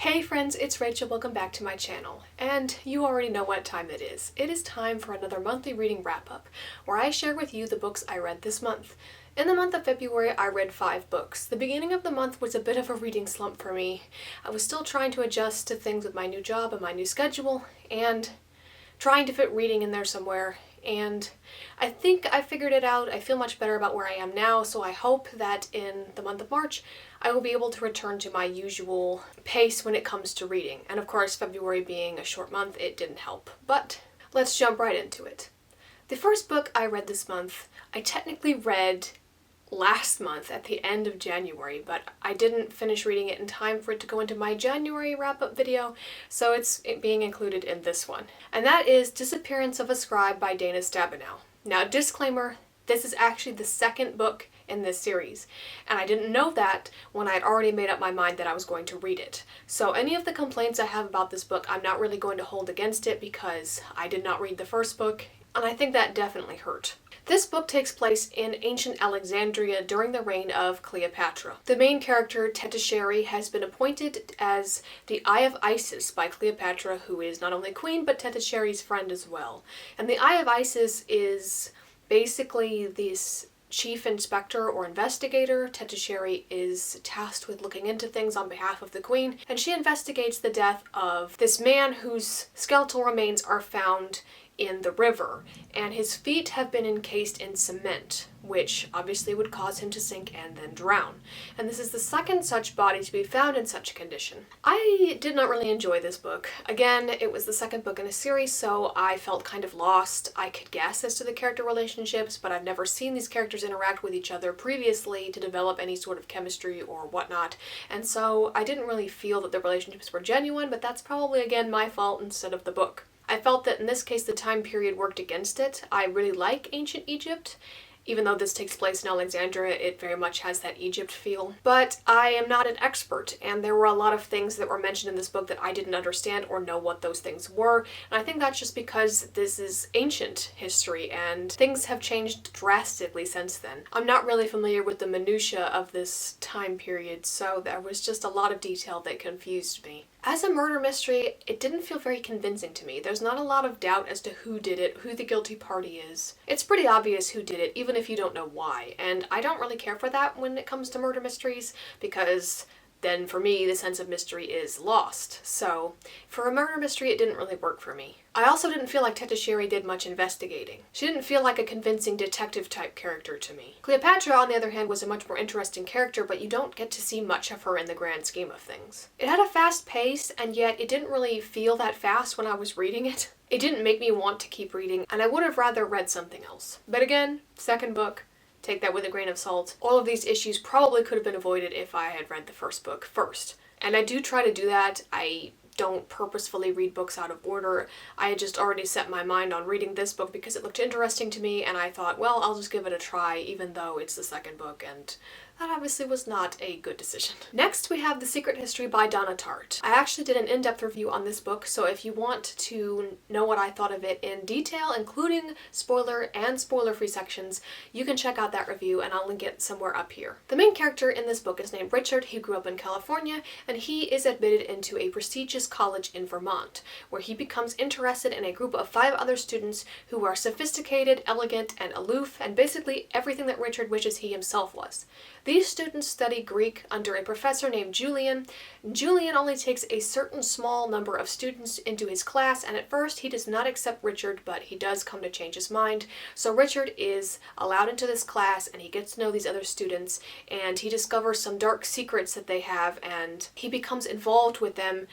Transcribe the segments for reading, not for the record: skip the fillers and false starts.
Hey friends, it's Rachel, welcome back to my channel. And you already know what time it is. It is time for another monthly reading wrap-up, where I share with you the books I read this month. In the month of February, I read 5 books. The beginning of the month was a bit of a reading slump for me. I was still trying to adjust to things with my new job and my new schedule, and trying to fit reading in there somewhere. And I think I figured it out. I feel much better about where I am now, so I hope that in the month of March, I will be able to return to my usual pace when it comes to reading. And of course, February being a short month, it didn't help. But let's jump right into it. The first book I read this month, I technically read last month at the end of January, but I didn't finish reading it in time for it to go into my January wrap-up video, so it's being included in this one. And that is Disappearance of a Scribe by Donna Stabenow. Now, disclaimer, this is actually the second book in this series, and I didn't know that when I had already made up my mind that I was going to read it. So any of the complaints I have about this book, I'm not really going to hold against it because I did not read the first book, and I think that definitely hurt. This book takes place in ancient Alexandria during the reign of Cleopatra. The main character, Tettisheri, has been appointed as the Eye of Isis by Cleopatra, who is not only queen, but Tettisheri's friend as well. And the Eye of Isis is basically this chief inspector or investigator. Tettisheri is tasked with looking into things on behalf of the queen, and she investigates the death of this man whose skeletal remains are found in the river, and his feet have been encased in cement, which obviously would cause him to sink and then drown. And this is the second such body to be found in such a condition. I did not really enjoy this book. Again, it was the second book in a series, so I felt kind of lost. I could guess as to the character relationships, but I've never seen these characters interact with each other previously to develop any sort of chemistry or whatnot, and so I didn't really feel that the relationships were genuine, but that's probably, again, my fault instead of the book. I felt that in this case the time period worked against it. I really like ancient Egypt. Even though this takes place in Alexandria, it very much has that Egypt feel. But I am not an expert, and there were a lot of things that were mentioned in this book that I didn't understand or know what those things were. And I think that's just because this is ancient history, and things have changed drastically since then. I'm not really familiar with the minutiae of this time period, so there was just a lot of detail that confused me. As a murder mystery, it didn't feel very convincing to me. There's not a lot of doubt as to who did it, who the guilty party is. It's pretty obvious who did it, even if you don't know why, and I don't really care for that when it comes to murder mysteries, because then for me the sense of mystery is lost. So for a murder mystery, it didn't really work for me. I also didn't feel like Tettisheri did much investigating. She didn't feel like a convincing detective type character to me. Cleopatra, on the other hand, was a much more interesting character, but you don't get to see much of her in the grand scheme of things. It had a fast pace, and yet it didn't really feel that fast when I was reading it. It didn't make me want to keep reading, and I would have rather read something else. But again, second book, take that with a grain of salt. All of these issues probably could have been avoided if I had read the first book first. And I do try to do that. I don't purposefully read books out of order. I had just already set my mind on reading this book because it looked interesting to me, and I thought, well, I'll just give it a try even though it's the second book, and that obviously was not a good decision. Next, we have The Secret History by Donna Tartt. I actually did an in-depth review on this book, so if you want to know what I thought of it in detail, including spoiler and spoiler-free sections, you can check out that review, and I'll link it somewhere up here. The main character in this book is named Richard. He grew up in California, and he is admitted into a prestigious college in Vermont, where he becomes interested in a group of 5 other students who are sophisticated, elegant, and aloof, and basically everything that Richard wishes he himself was. These students study Greek under a professor named Julian. Julian only takes a certain small number of students into his class, and at first he does not accept Richard, but he does come to change his mind. So Richard is allowed into this class, and he gets to know these other students, and he discovers some dark secrets that they have, and he becomes involved with them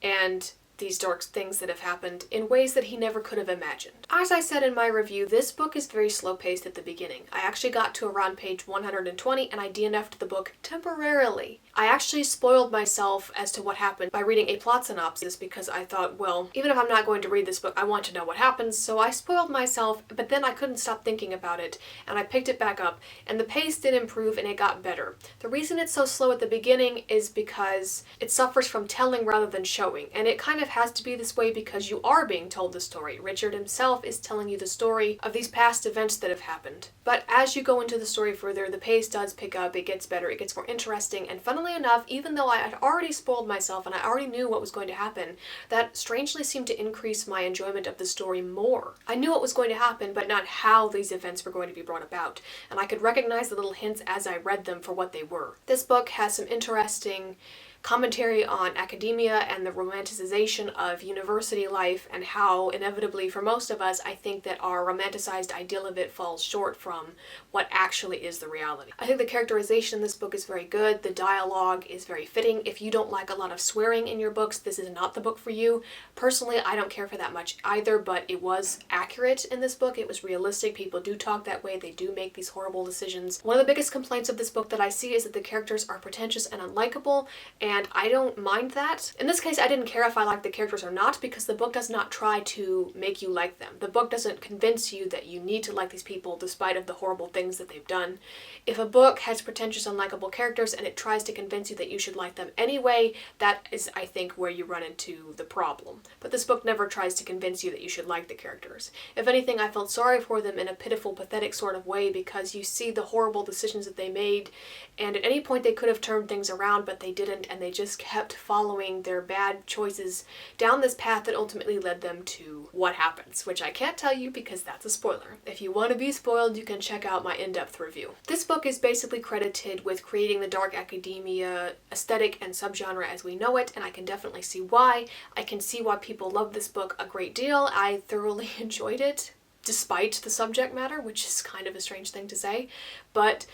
and these dark things that have happened in ways that he never could have imagined. As I said in my review, this book is very slow-paced at the beginning. I actually got to around page 120 and I DNF'd the book temporarily. I actually spoiled myself as to what happened by reading a plot synopsis because I thought, well, even if I'm not going to read this book, I want to know what happens, so I spoiled myself, but then I couldn't stop thinking about it, and I picked it back up, and the pace did improve and it got better. The reason it's so slow at the beginning is because it suffers from telling rather than showing, and it kind of has to be this way because you are being told the story. Richard himself is telling you the story of these past events that have happened. But as you go into the story further, the pace does pick up, it gets better, it gets more interesting, and funnily funnily enough, even though I had already spoiled myself and I already knew what was going to happen, that strangely seemed to increase my enjoyment of the story more. I knew what was going to happen, but not how these events were going to be brought about, and I could recognize the little hints as I read them for what they were. This book has some interesting commentary on academia and the romanticization of university life, and how inevitably for most of us, I think that our romanticized ideal of it falls short from what actually is the reality. I think the characterization in this book is very good. The dialogue is very fitting. If you don't like a lot of swearing in your books, this is not the book for you. Personally, I don't care for that much either, but it was accurate in this book. It was realistic. People do talk that way. They do make these horrible decisions. One of the biggest complaints of this book that I see is that the characters are pretentious and unlikable, and I don't mind that. In this case, I didn't care if I liked the characters or not, because the book does not try to make you like them. The book doesn't convince you that you need to like these people despite of the horrible things that they've done. If a book has pretentious, unlikable characters and it tries to convince you that you should like them anyway, that is, I think, where you run into the problem. But this book never tries to convince you that you should like the characters. If anything, I felt sorry for them in a pitiful, pathetic sort of way, because you see the horrible decisions that they made, and at any point they could have turned things around, but they didn't, and they just kept following their bad choices down this path that ultimately led them to what happens, which I can't tell you because that's a spoiler. If you want to be spoiled, you can check out my in-depth review. This book is basically credited with creating the dark academia aesthetic and subgenre as we know it, and I can definitely see why. I can see why people love this book a great deal. I thoroughly enjoyed it, despite the subject matter, which is kind of a strange thing to say, but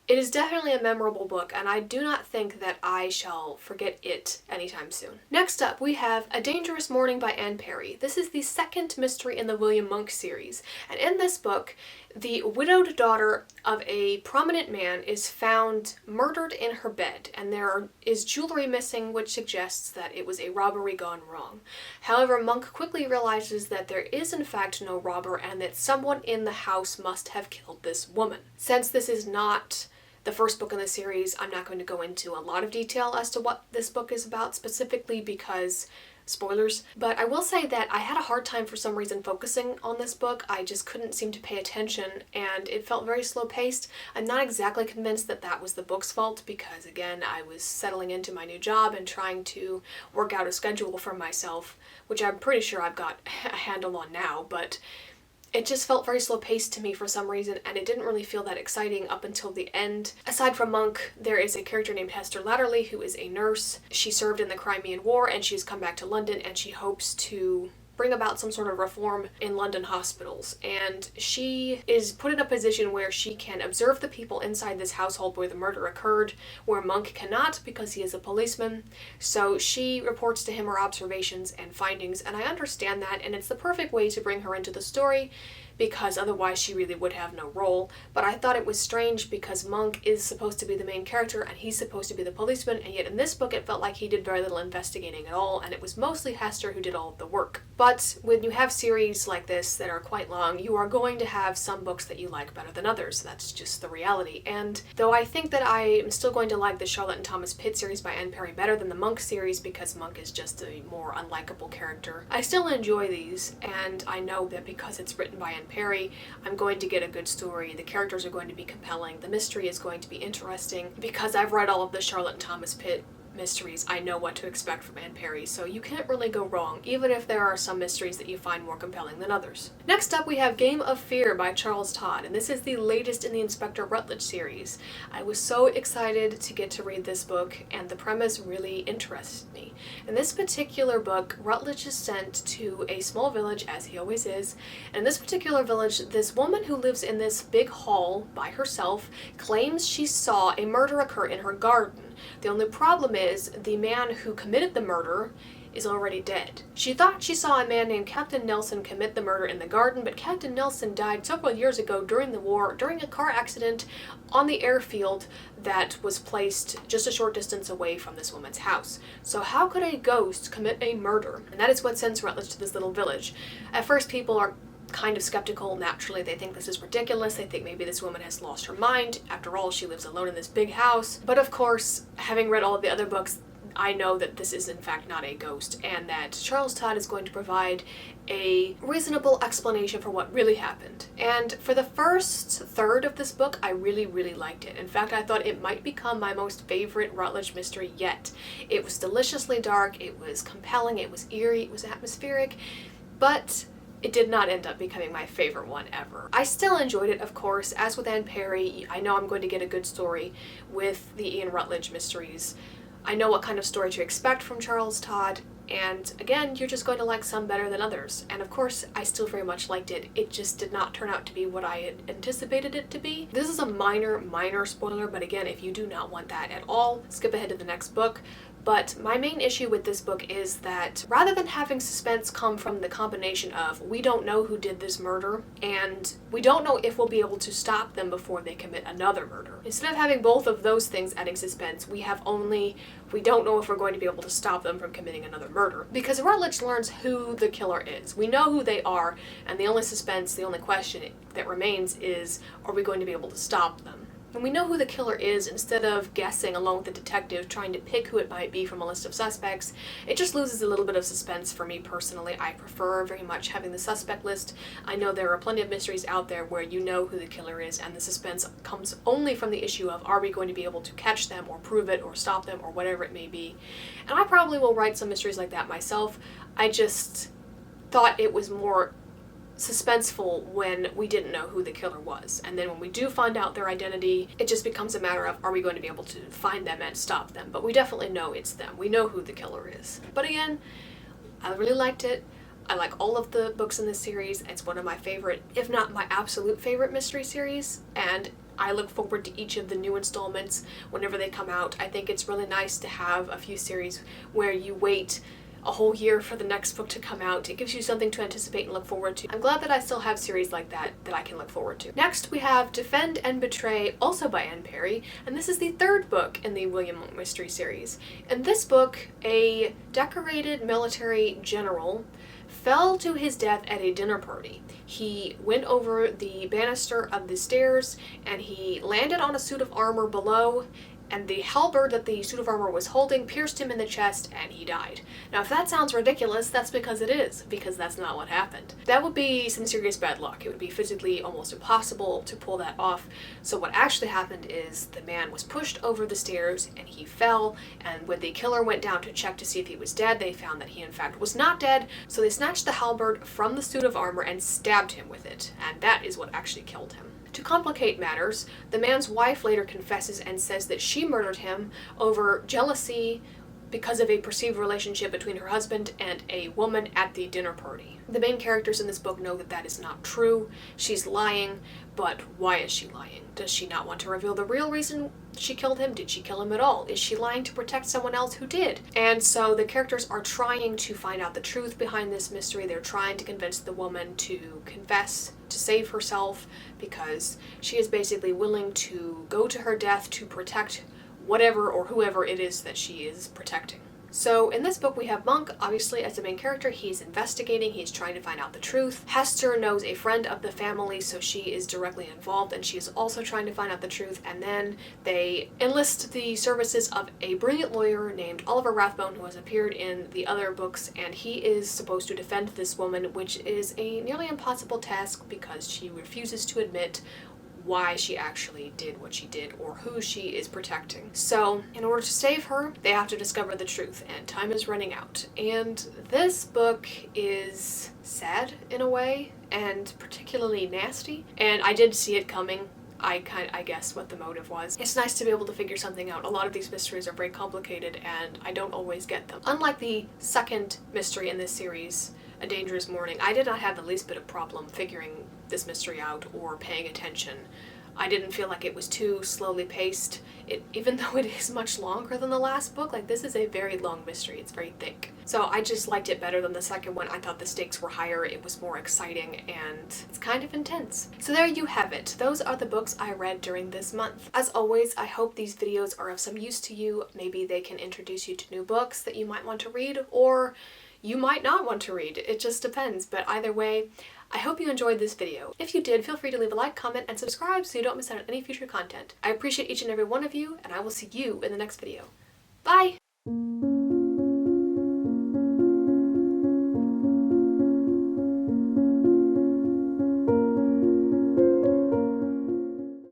it is definitely a memorable book, and I do not think that I shall forget it anytime soon. Next up, we have A Dangerous Mourning by Anne Perry. This is the second mystery in the William Monk series, and in this book, the widowed daughter of a prominent man is found murdered in her bed, and there is jewelry missing, which suggests that it was a robbery gone wrong. However, Monk quickly realizes that there is in fact no robber, and that someone in the house must have killed this woman. Since this is not the first book in the series, I'm not going to go into a lot of detail as to what this book is about specifically, because spoilers, but I will say that I had a hard time for some reason focusing on this book. I just couldn't seem to pay attention, and it felt very slow paced. I'm not exactly convinced that that was the book's fault, because again, I was settling into my new job and trying to work out a schedule for myself, which I'm pretty sure I've got a handle on now, but it just felt very slow paced to me for some reason, and it didn't really feel that exciting up until the end. Aside from Monk, there is a character named Hester Latterly who is a nurse. She served in the Crimean War, and she's come back to London, and she hopes to bring about some sort of reform in London hospitals. And she is put in a position where she can observe the people inside this household where the murder occurred, where Monk cannot because he is a policeman. So she reports to him her observations and findings, and I understand that, and it's the perfect way to bring her into the story, because otherwise she really would have no role. But I thought it was strange because Monk is supposed to be the main character and he's supposed to be the policeman, and yet in this book it felt like he did very little investigating at all, and it was mostly Hester who did all of the work. But when you have series like this that are quite long, you are going to have some books that you like better than others. That's just the reality. And though I think that I am still going to like the Charlotte and Thomas Pitt series by Anne Perry better than the Monk series, because Monk is just a more unlikable character, I still enjoy these, and I know that because it's written by Anne Perry, I'm going to get a good story, the characters are going to be compelling, the mystery is going to be interesting. Because I've read all of the Charlotte and Thomas Pitt mysteries, I know what to expect from Anne Perry, so you can't really go wrong, even if there are some mysteries that you find more compelling than others. Next up, we have Game of Fear by Charles Todd, and this is the latest in the Inspector Rutledge series. I was so excited to get to read this book, and the premise really interested me. In this particular book, Rutledge is sent to a small village, as he always is, and in this particular village, this woman who lives in this big hall by herself claims she saw a murder occur in her garden. The only problem is the man who committed the murder is already dead. She thought she saw a man named Captain Nelson commit the murder in the garden, but Captain Nelson died several years ago during the war, during a car accident on the airfield that was placed just a short distance away from this woman's house. So how could a ghost commit a murder? And that is what sends Rutledge to this little village. At first, people are kind of skeptical. Naturally, they think this is ridiculous. They think maybe this woman has lost her mind. After all, she lives alone in this big house. But of course, having read all of the other books, I know that this is in fact not a ghost, and that Charles Todd is going to provide a reasonable explanation for what really happened. And for the first third of this book, I really, really liked it. In fact, I thought it might become my most favorite Routledge mystery yet. It was deliciously dark, it was compelling, it was eerie, it was atmospheric, but it did not end up becoming my favorite one ever. I still enjoyed it, of course. As with Anne Perry, I know I'm going to get a good story with the Ian Routledge mysteries. I know what kind of story to expect from Charles Todd, and again, you're just going to like some better than others. And of course, I still very much liked it. It just did not turn out to be what I had anticipated it to be. This is a minor spoiler, but again, if you do not want that at all, skip ahead to the next book. But my main issue with this book is that rather than having suspense come from the combination of we don't know who did this murder and we don't know if we'll be able to stop them before they commit another murder, instead of having both of those things adding suspense, we don't know if we're going to be able to stop them from committing another murder. Because Routledge learns who the killer is. We know who they are, and the only suspense, the only question that remains is, are we going to be able to stop them? When we know who the killer is, instead of guessing along with the detective trying to pick who it might be from a list of suspects, it just loses a little bit of suspense for me personally. I prefer very much having the suspect list. I know there are plenty of mysteries out there where you know who the killer is and the suspense comes only from the issue of are we going to be able to catch them or prove it or stop them or whatever it may be. And I probably will write some mysteries like that myself. I just thought it was more suspenseful when we didn't know who the killer was. And then when we do find out their identity, it just becomes a matter of are we going to be able to find them and stop them. But we definitely know it's them. We know who the killer is. But again, I really liked it. I like all of the books in this series. It's one of my favorite, if not my absolute favorite mystery series. And I look forward to each of the new installments whenever they come out. I think it's really nice to have a few series where you wait a whole year for the next book to come out. It gives you something to anticipate and look forward to. I'm glad that I still have series like that I can look forward to. Next we have Defend and Betray, also by Anne Perry, and this is the third book in the William Monk mystery series. In this book, a decorated military general fell to his death at a dinner party. He went over the banister of the stairs and he landed on a suit of armor below, and the halberd that the suit of armor was holding pierced him in the chest and he died. Now if that sounds ridiculous, that's because it is, because that's not what happened. That would be some serious bad luck. It would be physically almost impossible to pull that off. So what actually happened is the man was pushed over the stairs and he fell, and when the killer went down to check to see if he was dead, they found that he in fact was not dead, so they snatched the halberd from the suit of armor and stabbed him with it, and that is what actually killed him. To complicate matters, the man's wife later confesses and says that she murdered him over jealousy because of a perceived relationship between her husband and a woman at the dinner party. The main characters in this book know that that is not true. She's lying, but why is she lying? Does she not want to reveal the real reason she killed him? Did she kill him at all? Is she lying to protect someone else who did? And so the characters are trying to find out the truth behind this mystery. They're trying to convince the woman to confess, to save herself, because she is basically willing to go to her death to protect whatever or whoever it is that she is protecting. So in this book we have Monk, obviously, as the main character. He's investigating, he's trying to find out the truth. Hester knows a friend of the family, so she is directly involved and she is also trying to find out the truth, and then they enlist the services of a brilliant lawyer named Oliver Rathbone who has appeared in the other books, and he is supposed to defend this woman, which is a nearly impossible task because she refuses to admit why she actually did what she did or who she is protecting. So in order to save her, they have to discover the truth, and time is running out. And this book is sad in a way and particularly nasty, and I did see it coming. I guess what the motive was. It's nice to be able to figure something out. A lot of these mysteries are very complicated and I don't always get them. Unlike the second mystery in this series, A Dangerous Mourning, I did not have the least bit of problem figuring this mystery out or paying attention. I didn't feel like it was too slowly paced. Even though it is much longer than the last book, like this is a very long mystery, it's very thick. So I just liked it better than the second one. I thought the stakes were higher, it was more exciting, and it's kind of intense. So there you have it. Those are the books I read during this month. As always, I hope these videos are of some use to you. Maybe they can introduce you to new books that you might want to read, or you might not want to read. It just depends, but either way, I hope you enjoyed this video. If you did, feel free to leave a like, comment, and subscribe so you don't miss out on any future content. I appreciate each and every one of you, and I will see you in the next video. Bye!